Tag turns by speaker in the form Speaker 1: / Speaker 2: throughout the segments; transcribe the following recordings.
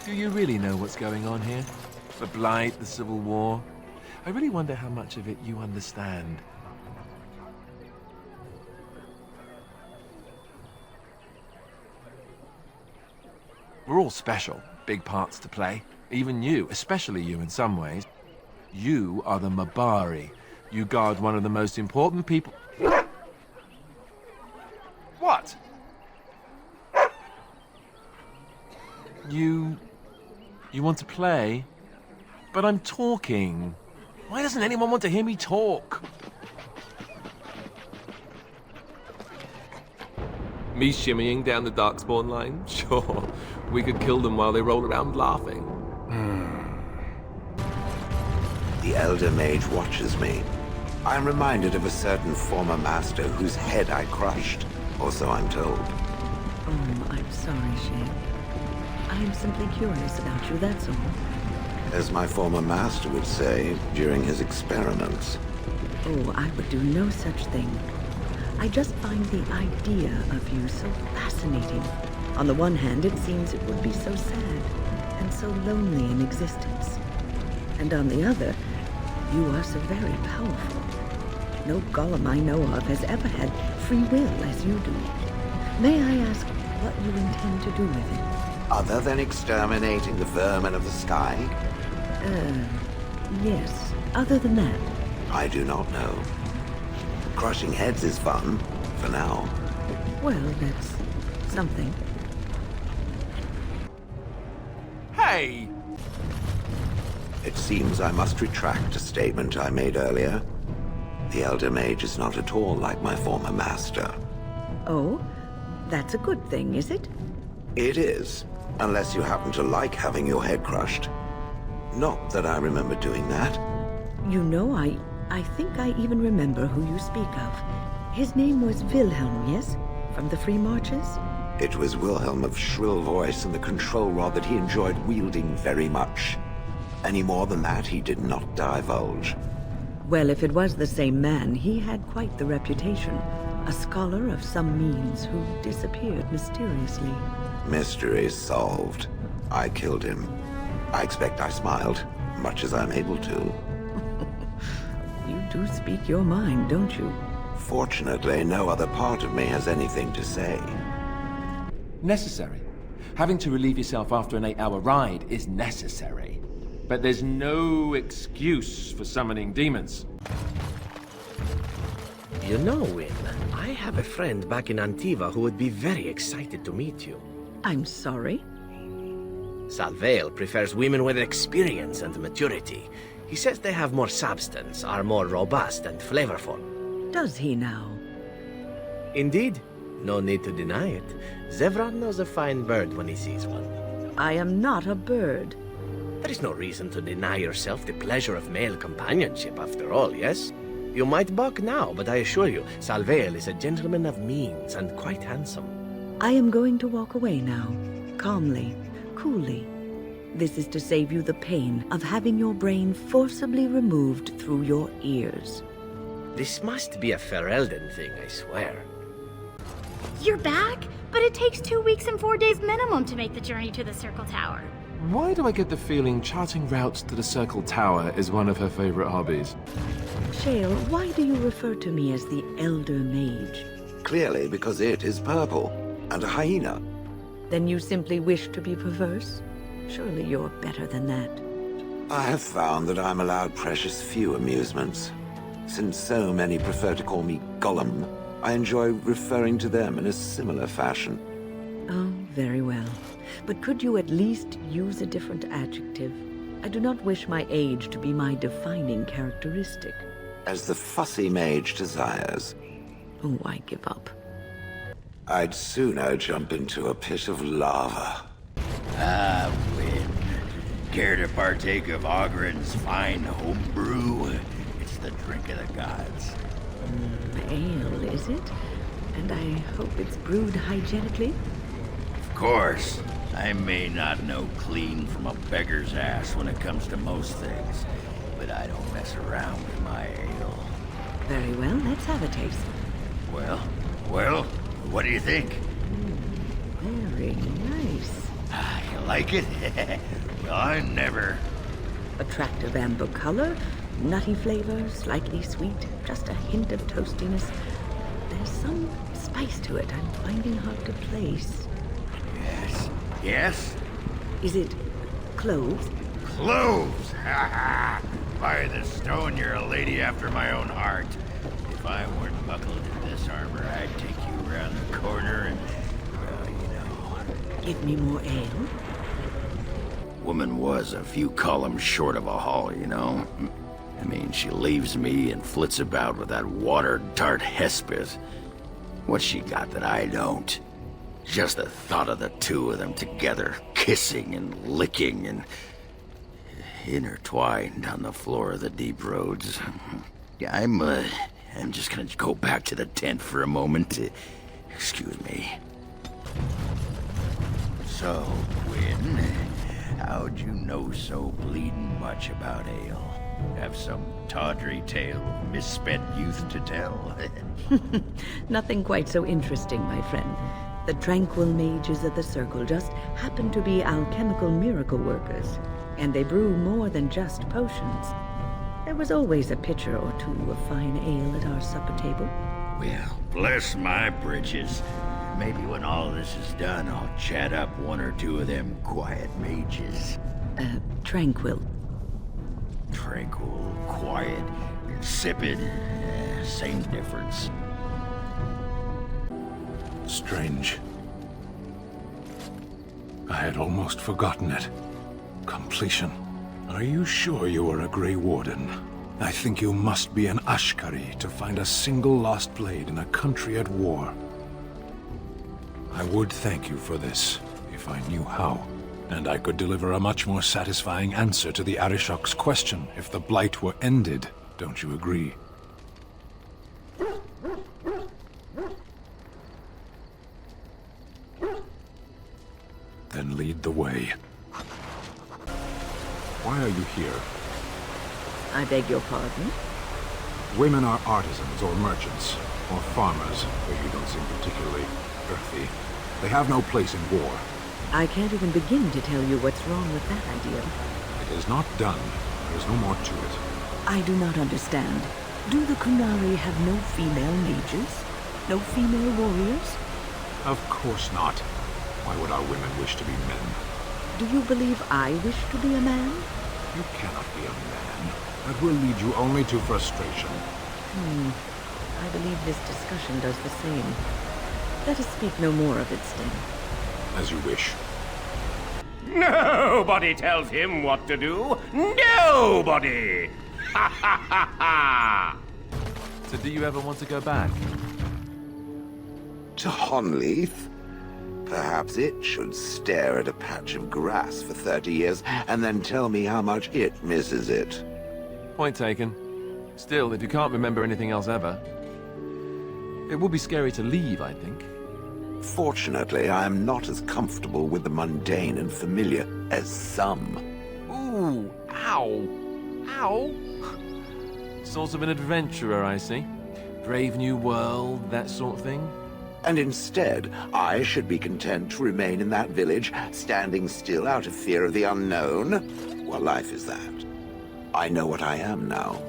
Speaker 1: Do you really know what's going on here? The Blight, the Civil War? I really wonder how much of it you understand. We're all special, big parts to play. Even you, especially you in some ways. You are the Mabari. You guard one of the most important people... What? You want to play? But I'm talking. Why doesn't anyone want to hear me talk? Me shimmying down the Darkspawn line? Sure. We could kill them while they roll around laughing.
Speaker 2: The Elder Mage watches me. I'm reminded of a certain former master whose head I crushed, or so I'm told.
Speaker 3: Oh, I'm sorry, Shay. I'm simply curious about you, that's all.
Speaker 2: As my former master would say during his experiments.
Speaker 3: Oh, I would do no such thing. I just find the idea of you so fascinating. On the one hand, it seems it would be so sad and so lonely in existence. And on the other, you are so very powerful. No golem I know of has ever had free will as you do. May I ask what you intend to do with it?
Speaker 2: Other than exterminating the vermin of the sky?
Speaker 3: Yes. Other than that?
Speaker 2: I do not know. Crushing heads is fun, for now.
Speaker 3: Well, that's something.
Speaker 1: Hey!
Speaker 2: It seems I must retract a statement I made earlier. The Elder Mage is not at all like my former master.
Speaker 3: Oh? That's a good thing, is it?
Speaker 2: It is, unless you happen to like having your head crushed. Not that I remember doing that.
Speaker 3: You know, I think I even remember who you speak of. His name was Wilhelm, yes? From the Free Marches?
Speaker 2: It was Wilhelm of shrill voice and the control rod that he enjoyed wielding very much. Any more than that, he did not divulge.
Speaker 3: Well, if it was the same man, he had quite the reputation. A scholar of some means who disappeared mysteriously.
Speaker 2: Mystery solved. I killed him. I expect I smiled, much as I'm able to.
Speaker 3: You do speak your mind, don't you?
Speaker 2: Fortunately, no other part of me has anything to say.
Speaker 1: Necessary. Having to relieve yourself after an 8-hour ride is necessary. But there's no excuse for summoning demons.
Speaker 4: You know, Win, I have a friend back in Antiva who would be very excited to meet you.
Speaker 3: I'm sorry.
Speaker 4: Salvail prefers women with experience and maturity. He says they have more substance, are more robust and flavorful.
Speaker 3: Does he now?
Speaker 4: Indeed. No need to deny it. Zevran knows a fine bird when he sees one.
Speaker 3: I am not a bird.
Speaker 4: There is no reason to deny yourself the pleasure of male companionship, after all, yes? You might balk now, but I assure you, Salvail is a gentleman of means and quite handsome.
Speaker 3: I am going to walk away now, calmly, coolly. This is to save you the pain of having your brain forcibly removed through your ears.
Speaker 4: This must be a Ferelden thing, I swear.
Speaker 5: You're back? But it takes 2 weeks and 4 days minimum to make the journey to the Circle Tower.
Speaker 1: Why do I get the feeling charting routes to the Circle Tower is one of her favorite hobbies?
Speaker 3: Shale, why do you refer to me as the Elder Mage?
Speaker 2: Clearly because it is purple, and a hyena.
Speaker 3: Then you simply wish to be perverse? Surely you're better than that.
Speaker 2: I have found that I'm allowed precious few amusements. Since so many prefer to call me Gollum, I enjoy referring to them in a similar fashion.
Speaker 3: Oh, very well. But could you at least use a different adjective? I do not wish my age to be my defining characteristic.
Speaker 2: As the fussy mage desires.
Speaker 3: Oh, I give up.
Speaker 2: I'd sooner jump into a pit of lava.
Speaker 6: Ah, Win. Care to partake of Ogren's fine homebrew? It's the drink of the gods.
Speaker 3: Ale, is it? And I hope it's brewed hygienically?
Speaker 6: Of course. I may not know clean from a beggar's ass when it comes to most things, but I don't mess around with my ale.
Speaker 3: Very well, let's have a taste.
Speaker 6: Well, what do you think?
Speaker 3: Very nice.
Speaker 6: Ah, you'll like it? Well, I never.
Speaker 3: Attractive amber color, nutty flavor, slightly sweet, just a hint of toastiness. There's some spice to it I'm finding hard to place.
Speaker 6: Yes. Yes?
Speaker 3: Is it cloves?
Speaker 6: Cloves! Ha ha! By the stone, you're a lady after my own heart. If I weren't buckled in this armor, I'd take you around the corner and, well, you know.
Speaker 3: Give me more ale?
Speaker 6: Woman was a few columns short of a haul, you know. I mean, she leaves me and flits about with that water-dart Hespith. What's she got that I don't? Just the thought of the two of them together, kissing and licking and intertwined on the floor of the deep roads. Yeah, I'm just gonna go back to the tent for a moment. Excuse me. So, Gwyn, how'd you know so bleeding much about ale? Have some tawdry tale of misspent youth to tell?
Speaker 3: Nothing quite so interesting, my friend. The tranquil mages of the Circle just happen to be alchemical miracle workers, and they brew more than just potions. There was always a pitcher or two of fine ale at our supper table.
Speaker 6: Well, bless my britches. Maybe when all this is done, I'll chat up one or two of them quiet mages.
Speaker 3: Tranquil.
Speaker 6: Tranquil, quiet, insipid. Same difference.
Speaker 7: Strange. I had almost forgotten it. Completion. Are you sure you are a Grey Warden? I think you must be an Ashkari to find a single lost blade in a country at war. I would thank you for this, if I knew how. And I could deliver a much more satisfying answer to the Arishok's question if the Blight were ended. Don't you agree? Then lead the way. Why are you here?
Speaker 3: I beg your pardon?
Speaker 7: Women are artisans or merchants, or farmers, though you don't seem particularly earthy. They have no place in war.
Speaker 3: I can't even begin to tell you what's wrong with that idea.
Speaker 7: It is not done. There is no more to it.
Speaker 3: I do not understand. Do the Kunari have no female mages? No female warriors?
Speaker 7: Of course not. Why would our women wish to be men?
Speaker 3: Do you believe I wish to be a man?
Speaker 7: You cannot be a man. That will lead you only to frustration.
Speaker 3: I believe this discussion does the same. Let us speak no more of its sting.
Speaker 7: As you wish.
Speaker 4: Nobody tells him what to do. Nobody! Ha ha ha ha!
Speaker 1: So do you ever want to go back?
Speaker 2: To Honleaf? Perhaps it should stare at a patch of grass for 30 years and then tell me how much it misses it.
Speaker 1: Point taken. Still, if you can't remember anything else ever, it would be scary to leave, I think.
Speaker 2: Fortunately, I am not as comfortable with the mundane and familiar as some.
Speaker 1: Ooh, ow, ow. Sort of an adventurer, I see. Brave new world, that sort of thing.
Speaker 2: And instead, I should be content to remain in that village, standing still out of fear of the unknown? Well, life is that. I know what I am now.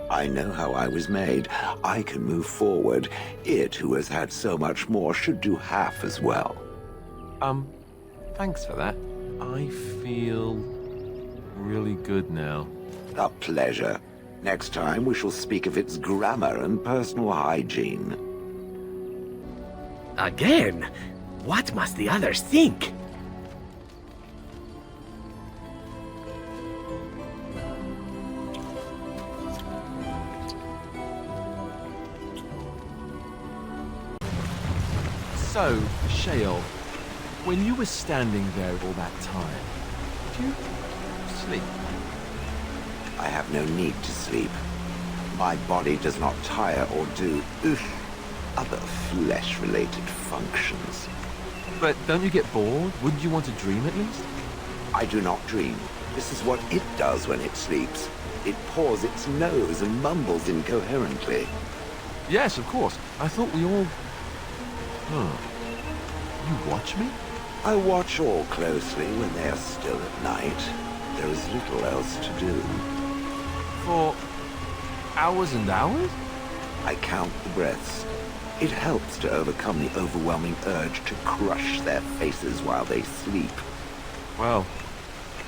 Speaker 2: I know how I was made. I can move forward. It, who has had so much more, should do half as well.
Speaker 1: Thanks for that. I feel really good now.
Speaker 2: A pleasure. Next time, we shall speak of its grammar and personal hygiene.
Speaker 4: Again? What must the others think?
Speaker 1: So, Shale, when you were standing there all that time, did you sleep?
Speaker 2: I have no need to sleep. My body does not tire or do other flesh-related functions.
Speaker 1: But don't you get bored? Wouldn't you want to dream at least?
Speaker 2: I do not dream. This is what it does when it sleeps. It paws its nose and mumbles incoherently.
Speaker 1: Yes, of course. I thought we all... Huh. You watch me?
Speaker 2: I watch all closely when they are still at night. There is little else to do.
Speaker 1: For hours and hours?
Speaker 2: I count the breaths. It helps to overcome the overwhelming urge to crush their faces while they sleep.
Speaker 1: Well,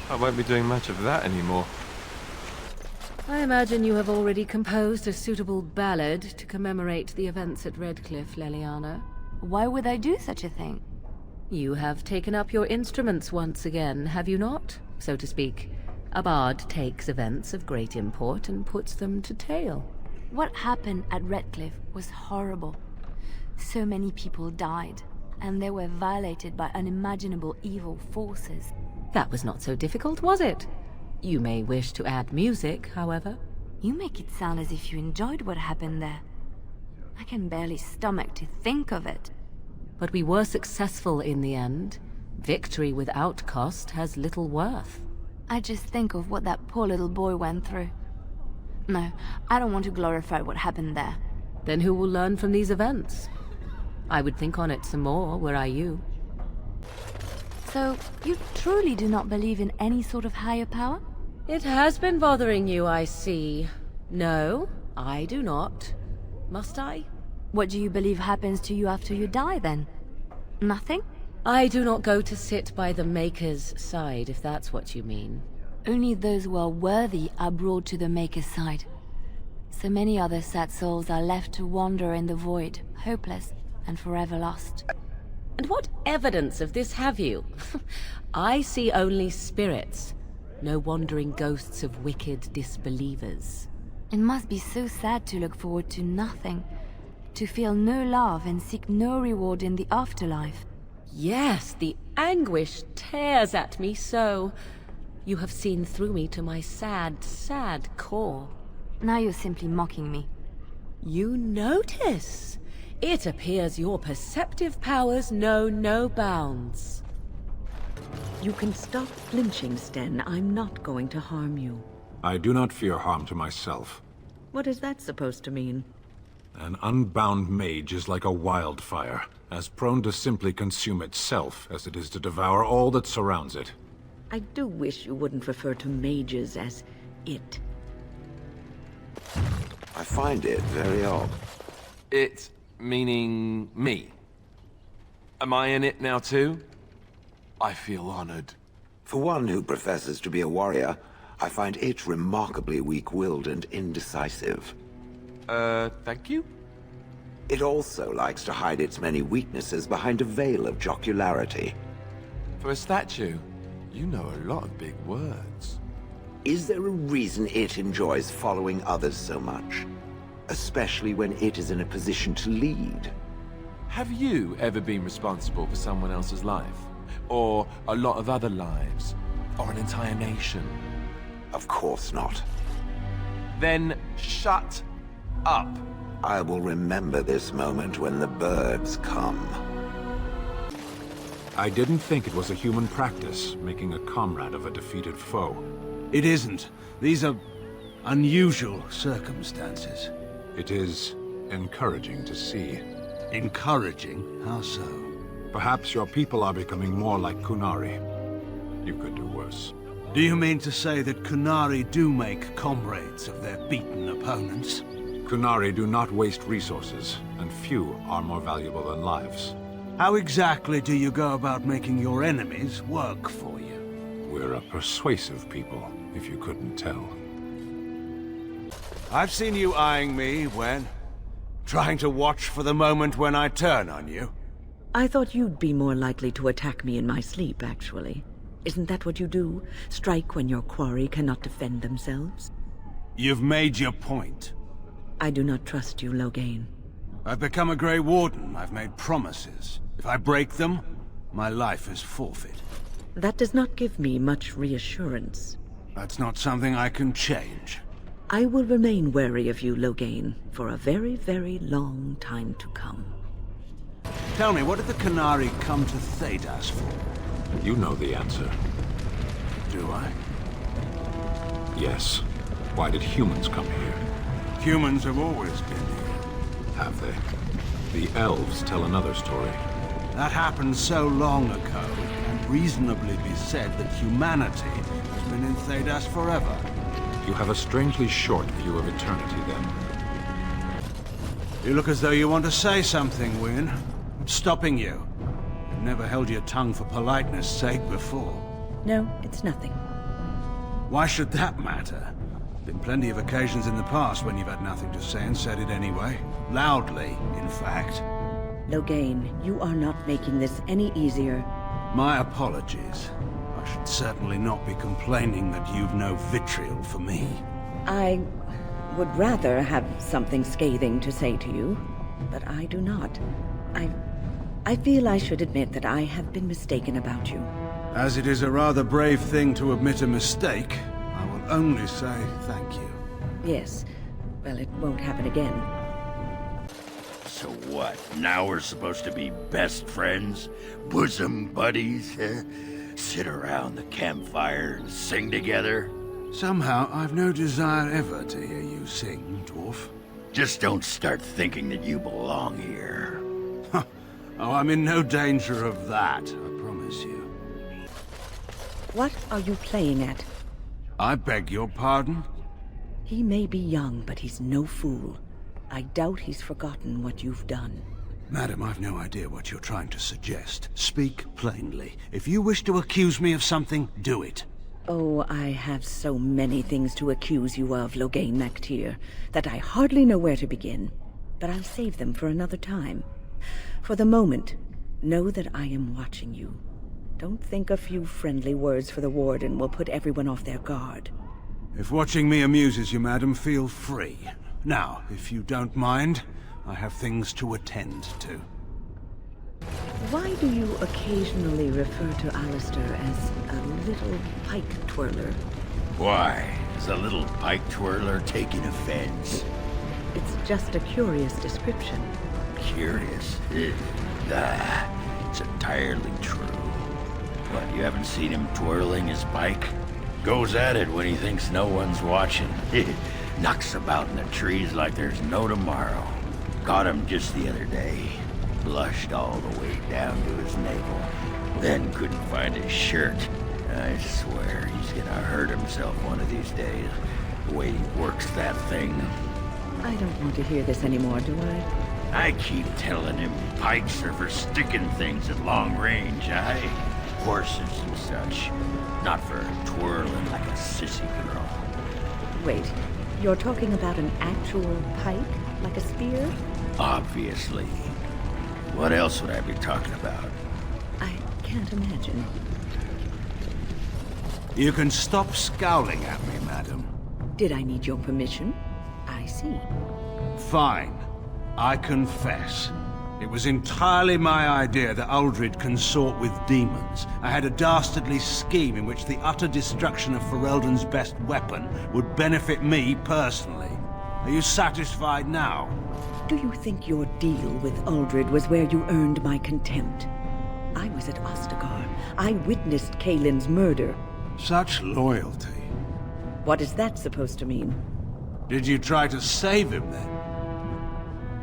Speaker 1: I won't be doing much of that anymore.
Speaker 8: I imagine you have already composed a suitable ballad to commemorate the events at Redcliffe, Leliana.
Speaker 9: Why would I do such a thing?
Speaker 8: You have taken up your instruments once again, have you not? So to speak. A bard takes events of great import and puts them to tale.
Speaker 9: What happened at Redcliffe was horrible. So many people died, and they were violated by unimaginable evil forces.
Speaker 8: That was not so difficult, was it? You may wish to add music, however.
Speaker 9: You make it sound as if you enjoyed what happened there. I can barely stomach to think of it.
Speaker 8: But we were successful in the end. Victory without cost has little worth.
Speaker 9: I just think of what that poor little boy went through. No, I don't want to glorify what happened there.
Speaker 8: Then who will learn from these events? I would think on it some more, were I you.
Speaker 9: So, you truly do not believe in any sort of higher power?
Speaker 8: It has been bothering you, I see. No, I do not. Must I?
Speaker 9: What do you believe happens to you after you die, then? Nothing?
Speaker 8: I do not go to sit by the Maker's side, if that's what you mean.
Speaker 9: Only those who are worthy are brought to the Maker's side. So many other sad souls are left to wander in the void, hopeless and forever lost.
Speaker 8: And what evidence of this have you? I see only spirits, no wandering ghosts of wicked disbelievers.
Speaker 9: It must be so sad to look forward to nothing, to feel no love and seek no reward in the afterlife.
Speaker 8: Yes, the anguish tears at me so. You have seen through me to my sad, sad core.
Speaker 9: Now you're simply mocking me.
Speaker 8: You notice? It appears your perceptive powers know no bounds.
Speaker 3: You can stop flinching, Sten. I'm not going to harm you.
Speaker 7: I do not fear harm to myself.
Speaker 3: What is that supposed to mean?
Speaker 7: An unbound mage is like a wildfire, as prone to simply consume itself as it is to devour all that surrounds it.
Speaker 3: I do wish you wouldn't refer to mages as it.
Speaker 2: I find it very odd.
Speaker 1: It meaning me. Am I in it now too? I feel honored.
Speaker 2: For one who professes to be a warrior, I find it remarkably weak-willed and indecisive.
Speaker 1: Thank you?
Speaker 2: It also likes to hide its many weaknesses behind a veil of jocularity.
Speaker 1: For a statue, you know a lot of big words.
Speaker 2: Is there a reason it enjoys following others so much? Especially when it is in a position to lead?
Speaker 1: Have you ever been responsible for someone else's life? Or a lot of other lives? Or an entire nation?
Speaker 2: Of course not.
Speaker 1: Then shut up.
Speaker 2: I will remember this moment when the birds come.
Speaker 7: I didn't think it was a human practice, making a comrade of a defeated foe.
Speaker 10: It isn't. These are unusual circumstances.
Speaker 7: It is encouraging to see.
Speaker 10: Encouraging? How so?
Speaker 7: Perhaps your people are becoming more like Kunari. You could do worse.
Speaker 10: Do you mean to say that Kunari do make comrades of their beaten opponents?
Speaker 7: Kunari do not waste resources, and few are more valuable than lives.
Speaker 10: How exactly do you go about making your enemies work for you?
Speaker 7: We're a persuasive people, if you couldn't tell.
Speaker 10: I've seen you eyeing me when... trying to watch for the moment when I turn on you.
Speaker 3: I thought you'd be more likely to attack me in my sleep, actually. Isn't that what you do? Strike when your quarry cannot defend themselves?
Speaker 10: You've made your point.
Speaker 3: I do not trust you, Loghain.
Speaker 10: I've become a Grey Warden. I've made promises. If I break them, my life is forfeit.
Speaker 3: That does not give me much reassurance.
Speaker 10: That's not something I can change.
Speaker 3: I will remain wary of you, Loghain, for a very, very long time to come.
Speaker 10: Tell me, what did the Kunari come to Thedas for?
Speaker 7: You know the answer.
Speaker 10: Do I?
Speaker 7: Yes. Why did humans come here?
Speaker 10: Humans have always been here.
Speaker 7: Have they? The elves tell another story.
Speaker 10: That happened so long ago, it reasonably be said that humanity has been in Thedas forever.
Speaker 7: You have a strangely short view of eternity, then.
Speaker 10: You look as though you want to say something, Wynne. What's stopping you? You've never held your tongue for politeness' sake before.
Speaker 3: No, it's nothing.
Speaker 10: Why should that matter? Been plenty of occasions in the past when you've had nothing to say and said it anyway. Loudly, in fact.
Speaker 3: Loghain, you are not making this any easier.
Speaker 10: My apologies. I should certainly not be complaining that you've no vitriol for me.
Speaker 3: I would rather have something scathing to say to you, but I do not. I feel I should admit that I have been mistaken about you.
Speaker 10: As it is a rather brave thing to admit a mistake, I will only say thank you.
Speaker 3: Yes. Well, it won't happen again.
Speaker 6: So what? Now we're supposed to be best friends? Bosom buddies? Sit around the campfire and sing together?
Speaker 10: Somehow, I've no desire ever to hear you sing, dwarf.
Speaker 6: Just don't start thinking that you belong here.
Speaker 10: Oh, I'm in no danger of that, I promise you.
Speaker 3: What are you playing at?
Speaker 10: I beg your pardon?
Speaker 3: He may be young, but he's no fool. I doubt he's forgotten what you've done.
Speaker 10: Madam, I've no idea what you're trying to suggest. Speak plainly. If you wish to accuse me of something, do it.
Speaker 3: Oh, I have so many things to accuse you of, Loghain MacTier, that I hardly know where to begin. But I'll save them for another time. For the moment, know that I am watching you. Don't think a few friendly words for the Warden will put everyone off their guard.
Speaker 10: If watching me amuses you, madam, feel free. Now, if you don't mind, I have things to attend to.
Speaker 3: Why do you occasionally refer to Alistair as a little pike twirler?
Speaker 6: Why? Is a little pike twirler taking offense?
Speaker 3: It's just a curious description.
Speaker 6: Curious? It's entirely true. What, you haven't seen him twirling his pike? Goes at it when he thinks no one's watching. Knocks about in the trees like there's no tomorrow. Caught him just the other day. Blushed all the way down to his navel. Then couldn't find his shirt. I swear he's gonna hurt himself one of these days. The way he works that thing.
Speaker 3: I don't want to hear this anymore, do I?
Speaker 6: I keep telling him pikes are for sticking things at long range, aye? Horses and such. Not for twirling like a sissy girl.
Speaker 3: Wait, you're talking about an actual pike? Like a spear?
Speaker 6: Obviously. What else would I be talking about?
Speaker 3: I can't imagine.
Speaker 10: You can stop scowling at me, madam.
Speaker 3: Did I need your permission? I see.
Speaker 10: Fine. I confess. It was entirely my idea that Uldred consort with demons. I had a dastardly scheme in which the utter destruction of Ferelden's best weapon would benefit me personally. Are you satisfied now?
Speaker 3: Do you think your deal with Uldred was where you earned my contempt? I was at Ostagar. I witnessed Kaelin's murder.
Speaker 10: Such loyalty.
Speaker 3: What is that supposed to mean?
Speaker 10: Did you try to save him then?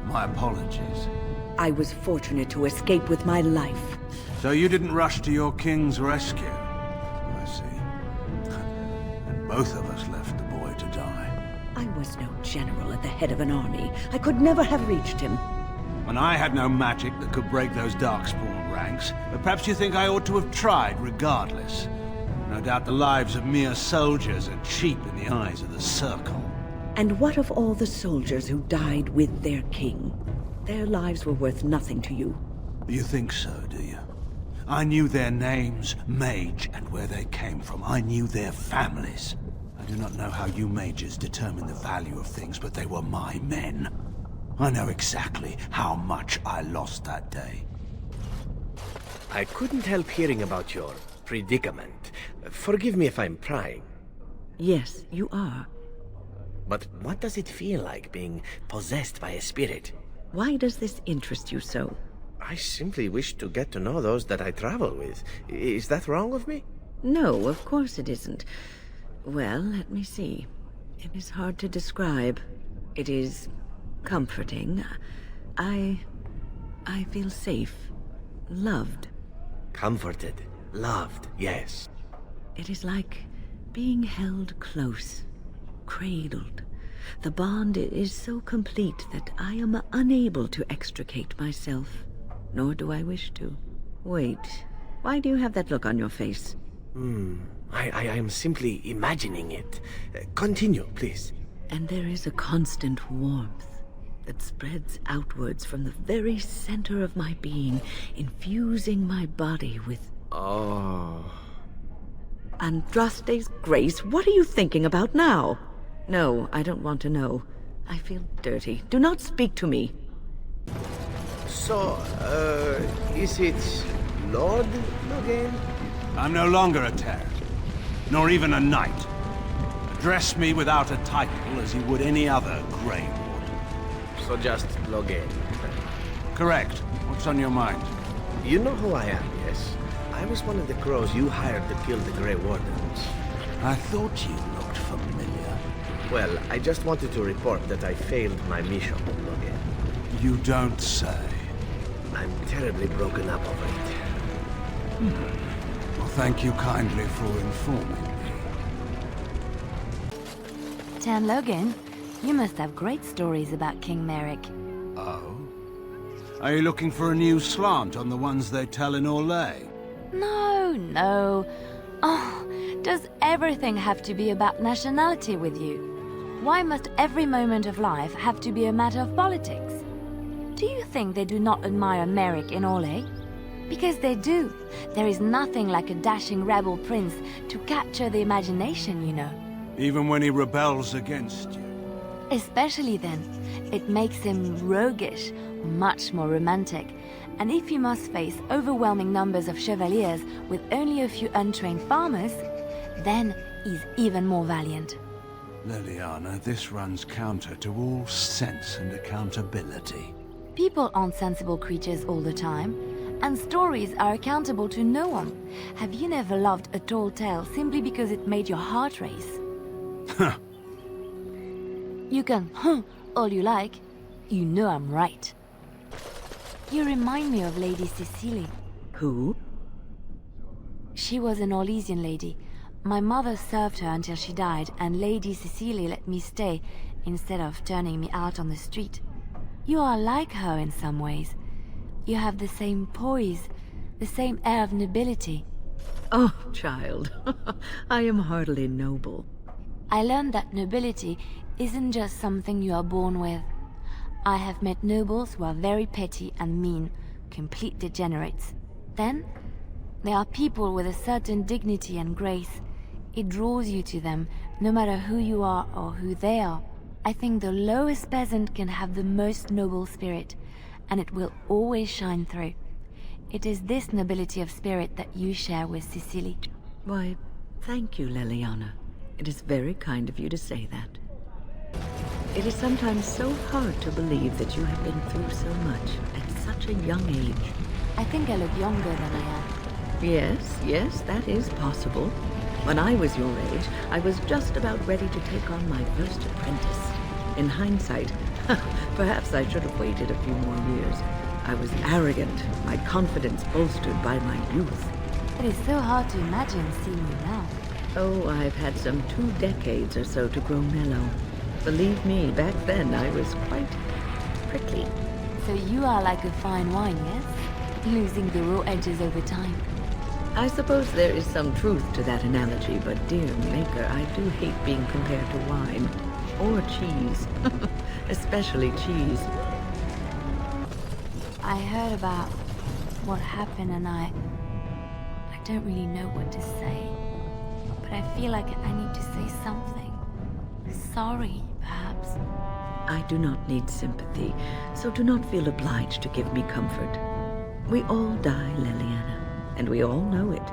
Speaker 10: My apologies.
Speaker 3: I was fortunate to escape with my life.
Speaker 10: So you didn't rush to your king's rescue? I see. And both of us left the boy to die.
Speaker 3: I was no general at the head of an army. I could never have reached him.
Speaker 10: And I had no magic that could break those Darkspawn ranks. But perhaps you think I ought to have tried regardless. No doubt the lives of mere soldiers are cheap in the eyes of the Circle.
Speaker 3: And what of all the soldiers who died with their king? Their lives were worth nothing to you.
Speaker 10: You think so, do you? I knew their names, mage, and where they came from. I knew their families. I do not know how you mages determine the value of things, but they were my men. I know exactly how much I lost that day.
Speaker 4: I couldn't help hearing about your predicament. Forgive me if I'm prying.
Speaker 3: Yes, you are.
Speaker 4: But what does it feel like being possessed by a spirit?
Speaker 3: Why does this interest you so?
Speaker 4: I simply wish to get to know those that I travel with. Is that wrong of me?
Speaker 3: No, of course it isn't. Well, let me see. It is hard to describe. It is comforting. I feel safe. Loved.
Speaker 4: Comforted. Loved, yes.
Speaker 3: It is like being held close, cradled. The bond is so complete that I am unable to extricate myself, nor do I wish to. Wait, why do you have that look on your face?
Speaker 4: I am simply imagining it. Continue, please.
Speaker 3: And there is a constant warmth that spreads outwards from the very center of my being, infusing my body with...
Speaker 4: Oh...
Speaker 3: Andraste's grace, what are you thinking about now? No, I don't want to know. I feel dirty. Do not speak to me.
Speaker 4: So, is it Lord Logain?
Speaker 10: I'm no longer a Terran, nor even a knight. Address me without a title as you would any other Grey Warden.
Speaker 4: So just Logain.
Speaker 10: Correct. What's on your mind?
Speaker 4: You know who I am, yes? I was one of the crows you hired to kill the Grey Wardens.
Speaker 10: I thought you looked familiar.
Speaker 4: Well, I just wanted to report that I failed my mission, Logain.
Speaker 10: You don't say.
Speaker 4: I'm terribly broken up over it.
Speaker 10: Well, thank you kindly for informing me.
Speaker 9: Tan Logan, you must have great stories about King Merrick.
Speaker 10: Oh? Are you looking for a new slant on the ones they tell in Orlais?
Speaker 9: No. Oh, does everything have to be about nationality with you? Why must every moment of life have to be a matter of politics? Do you think they do not admire Merrick in Orlais? Because they do. There is nothing like a dashing rebel prince to capture the imagination, you know.
Speaker 10: Even when he rebels against you?
Speaker 9: Especially then. It makes him roguish, much more romantic. And if he must face overwhelming numbers of chevaliers with only a few untrained farmers, then he's even more valiant.
Speaker 10: Leliana, this runs counter to all sense and accountability.
Speaker 9: People aren't sensible creatures all the time, and stories are accountable to no one. Have you never loved a tall tale simply because it made your heart race?
Speaker 10: Huh.
Speaker 9: You can all you like. You know I'm right. You remind me of Lady Cecily.
Speaker 3: Who?
Speaker 9: She was an Orlesian lady. My mother served her until she died, and Lady Cecily let me stay instead of turning me out on the street. You are like her in some ways. You have the same poise, the same air of nobility.
Speaker 3: Oh, child, I am hardly noble.
Speaker 9: I learned that nobility isn't just something you are born with. I have met nobles who are very petty and mean, complete degenerates. Then, there are people with a certain dignity and grace. It draws you to them, no matter who you are or who they are. I think the lowest peasant can have the most noble spirit, and it will always shine through. It is this nobility of spirit that you share with Cecily.
Speaker 3: Why, thank you, Leliana. It is very kind of you to say that. It is sometimes so hard to believe that you have been through so much at such a young age.
Speaker 9: I think I look younger than I am.
Speaker 3: Yes, that is possible. When I was your age, I was just about ready to take on my first apprentice. In hindsight, perhaps I should have waited a few more years. I was arrogant, my confidence bolstered by my youth.
Speaker 9: It is so hard to imagine seeing you now.
Speaker 3: Oh, I've had some 2 decades or so to grow mellow. Believe me, back then I was quite prickly.
Speaker 9: So you are like a fine wine, yes? Losing the raw edges over time.
Speaker 3: I suppose there is some truth to that analogy, but dear maker, I do hate being compared to wine. Or cheese. Especially cheese.
Speaker 9: I heard about what happened and I don't really know what to say. But I feel like I need to say something. Sorry, perhaps.
Speaker 3: I do not need sympathy, so do not feel obliged to give me comfort. We all die, Leliana, and we all know it.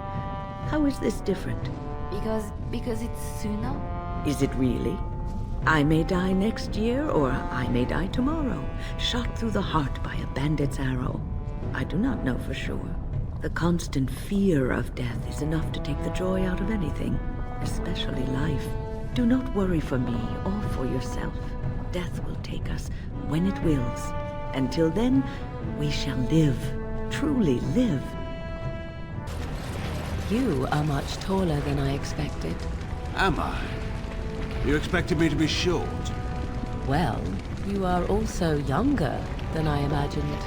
Speaker 3: How is this different?
Speaker 9: Because it's sooner?
Speaker 3: Is it really? I may die next year, or I may die tomorrow, shot through the heart by a bandit's arrow. I do not know for sure. The constant fear of death is enough to take the joy out of anything, especially life. Do not worry for me or for yourself. Death will take us when it wills. Until then, we shall live, truly live.
Speaker 8: You are much taller than I expected.
Speaker 10: Am I? You expected me to be short?
Speaker 8: Well, you are also younger than I imagined.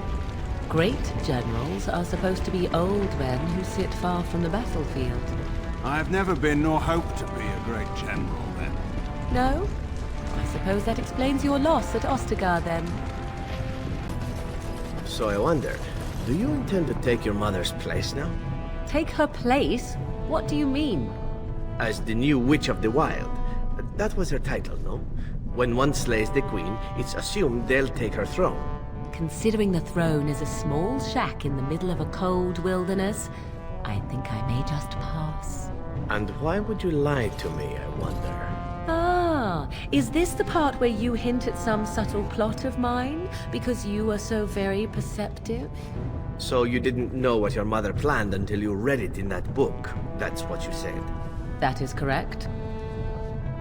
Speaker 8: Great generals are supposed to be old men who sit far from the battlefield.
Speaker 10: I have never been nor hope to be a great general, then.
Speaker 8: No? I suppose that explains your loss at Ostagar, then.
Speaker 4: So I wonder, do you intend to take your mother's place now?
Speaker 8: Take her place? What do you mean?
Speaker 4: As the new Witch of the Wild. That was her title, no? When one slays the queen, it's assumed they'll take her throne.
Speaker 8: Considering the throne is a small shack in the middle of a cold wilderness, I think I may just pass.
Speaker 4: And why would you lie to me, I wonder?
Speaker 8: Ah, is this the part where you hint at some subtle plot of mine? Because you are so very perceptive?
Speaker 4: So you didn't know what your mother planned until you read it in that book. That's what you said.
Speaker 8: That is correct.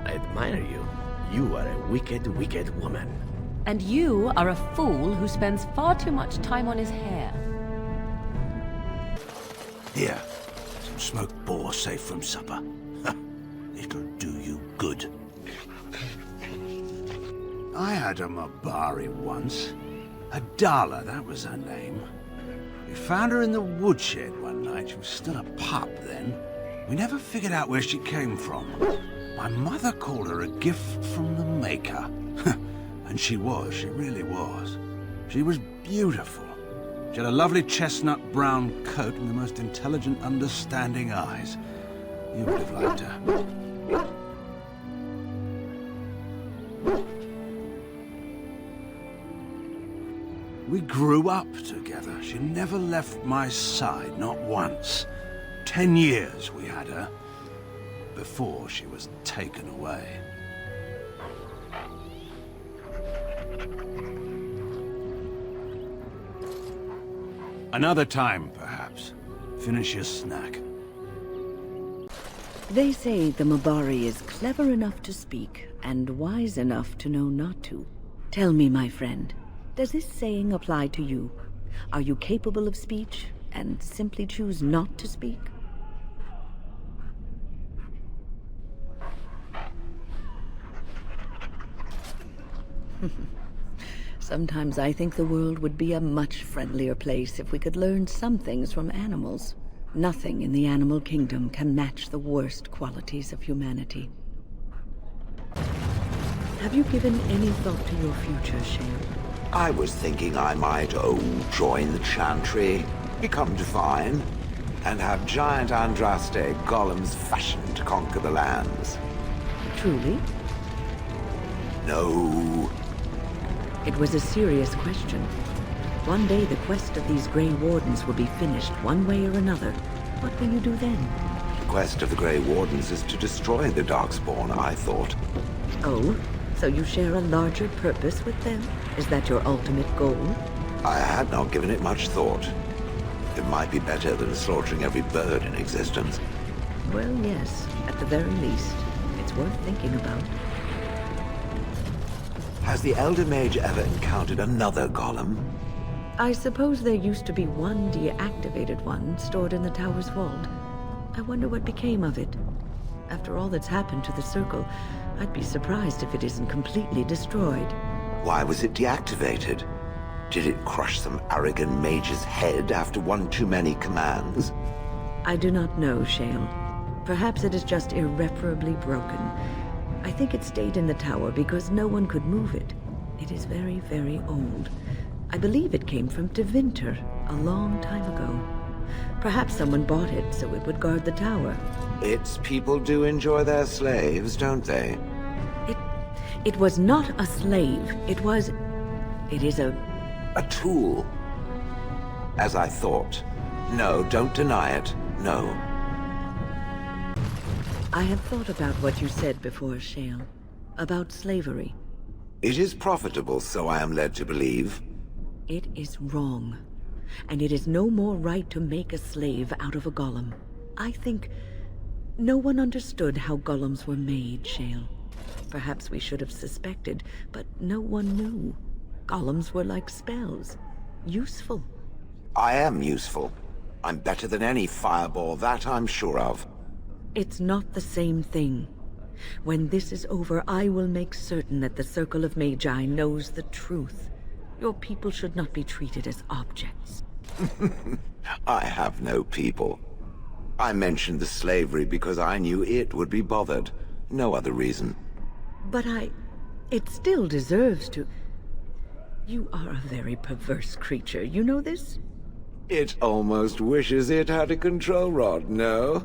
Speaker 4: I admire you. You are a wicked, wicked woman.
Speaker 8: And you are a fool who spends far too much time on his hair.
Speaker 10: Here, some smoked boar safe from supper. It'll do you good. I had a Mabari once. Adala, that was her name. We found her in the woodshed one night. She was still a pup then. We never figured out where she came from. My mother called her a gift from the Maker. And she really was. She was beautiful. She had a lovely chestnut brown coat and the most intelligent, understanding eyes. You would have liked her. We grew up together. She never left my side, not once. 10 years we had her, before she was taken away. Another time, perhaps. Finish your snack.
Speaker 3: They say the Mabari is clever enough to speak and wise enough to know not to. Tell me, my friend, does this saying apply to you? Are you capable of speech and simply choose not to speak? Sometimes I think the world would be a much friendlier place if we could learn some things from animals. Nothing in the animal kingdom can match the worst qualities of humanity. Have you given any thought to your future, Shale?
Speaker 2: I was thinking I might, join the Chantry, become divine, and have giant Andraste golems fashioned to conquer the lands.
Speaker 3: Truly?
Speaker 2: No.
Speaker 3: It was a serious question. One day the quest of these Grey Wardens will be finished one way or another. What will you do then?
Speaker 2: The quest of the Grey Wardens is to destroy the Darkspawn, I thought.
Speaker 3: Oh, so you share a larger purpose with them? Is that your ultimate goal?
Speaker 2: I had not given it much thought. It might be better than slaughtering every bird in existence.
Speaker 3: Well, yes, at the very least. It's worth thinking about.
Speaker 2: Has the Elder Mage ever encountered another golem?
Speaker 3: I suppose there used to be one deactivated one stored in the tower's vault. I wonder what became of it. After all that's happened to the Circle, I'd be surprised if it isn't completely destroyed.
Speaker 2: Why was it deactivated? Did it crush some arrogant mage's head after one too many commands?
Speaker 3: I do not know, Shale. Perhaps it is just irreparably broken. I think it stayed in the tower because no one could move it. It is very, very old. I believe it came from Banter a long time ago. Perhaps someone bought it so it would guard the tower.
Speaker 2: Its people do enjoy their slaves, don't they?
Speaker 3: It was not a slave. It is a
Speaker 2: tool. As I thought. No, don't deny it. No.
Speaker 3: I have thought about what you said before, Shale. About slavery.
Speaker 2: It is profitable, so I am led to believe.
Speaker 3: It is wrong. And it is no more right to make a slave out of a golem. I think no one understood how golems were made, Shale. Perhaps we should have suspected, but no one knew. Golems were like spells. Useful.
Speaker 2: I am useful. I'm better than any fireball, that I'm sure of.
Speaker 3: It's not the same thing. When this is over, I will make certain that the Circle of Magi knows the truth. Your people should not be treated as objects.
Speaker 2: I have no people. I mentioned the slavery because I knew it would be bothered. No other reason.
Speaker 3: But it still deserves to... You are a very perverse creature, you know this?
Speaker 2: It almost wishes it had a control rod, no?